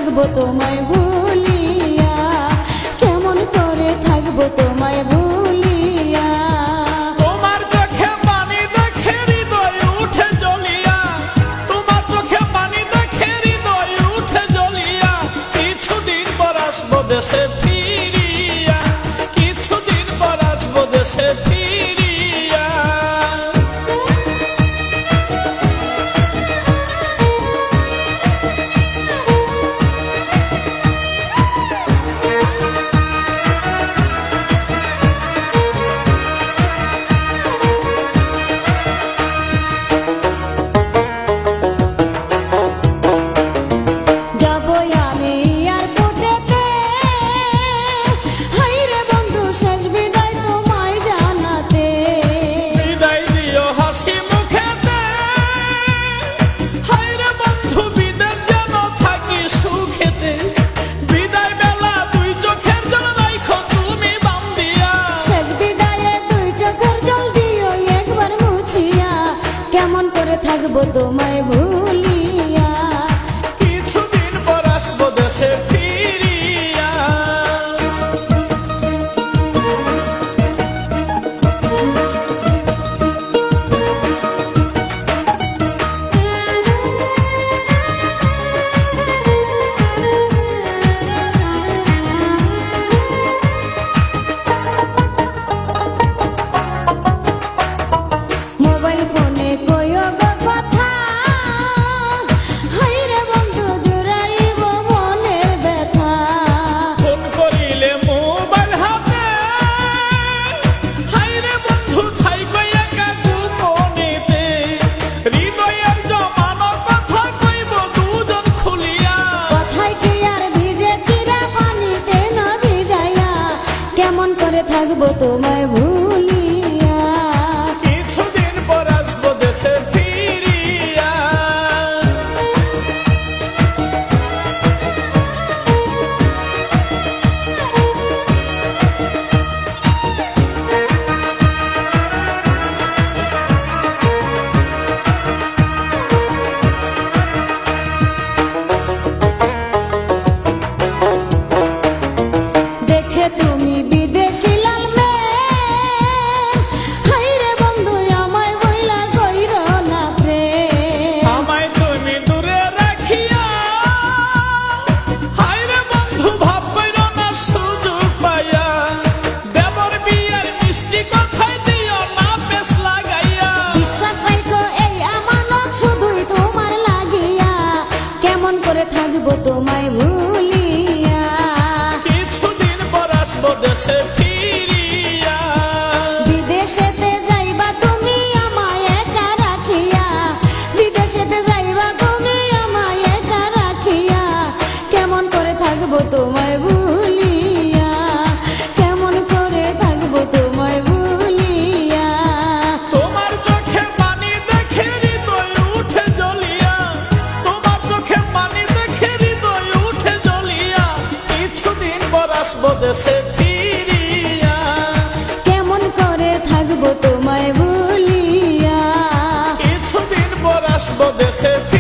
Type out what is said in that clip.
থাকবো তোমায় ভুলিয়া, কেমন করে থাকবো তোমায় ভুলিয়া। তোমার চোখে পানি দেখে হৃদয় উঠে জ্বলিয়া, তোমার চোখে পানি দেখে হৃদয় উঠে জ্বলিয়া। কিছুদিন পর আসবো দেশে ফিরিয়া, কিছুদিন পর আসবো দেশে ফিরিয়া। কেমন করে থাকবো তোমায় ভুলিয়া, কিছুদিন পর আসবো দেশে ফিরিয়া। মোবাইল ফোনে কইও গো কথা, হাইরে বন্ধু জুড়াইব মনের ব্যথা। ফোন করিলে মোবাইল হাতে, হাইরে বন্ধু থাইকো একা গোপনেতে। হৃদয়ের জমানো কথা কইব দুজন খুলিয়া, কথায় কি আর ভিজে চিরা পানিতে না ভিজাইয়া, কেমন করে থাকবো তোমায় ভুলিয়া। কিছুদিন পর আসবো দেশে ফিরিয়া। দেখে তুমি বিদেশি লাল মেয়ে, হাইরে বন্ধু আমায় বইলা কইর না প্রেম। আমায় তুমি দূরে রাখিয়া, হায়রে বন্ধু ভাব কইরো না সুযোগ পাইয়া। দেবর বিয়ের মিষ্টি কথাই দিও না পেছ লাগাইয়া। বিশ্বাস রাখো এই আমানত শুধুই তোমার লাগিয়া, কেমন করে থাকবো তোমায় ভুলিয়া। কিছুদিন পর আসবো দেশে ফিরিয়া। বিদেশেতে যাইবা তুমি আমায় একা রাখিয়া, বিদেশেতে যাইবা তুমি আমায় একা রাখিয়া, কেমন করে থাকবো তোমায় ভুলিয়া, কেমন করে থাকবো তোমায় ভুলিয়া। তোমার চোখে পানি দেখে হৃদয় উঠে জ্বলিয়া, তোমার চোখে পানি দেখে হৃদয় উঠে জ্বলিয়া। কিছুদিন পর আসবো দেশে ফিরিয়া, কেমন করে থাকবো তোমায় ভুলিয়া। কিছুদিন পর আসবো দেশে ফিরিয়া।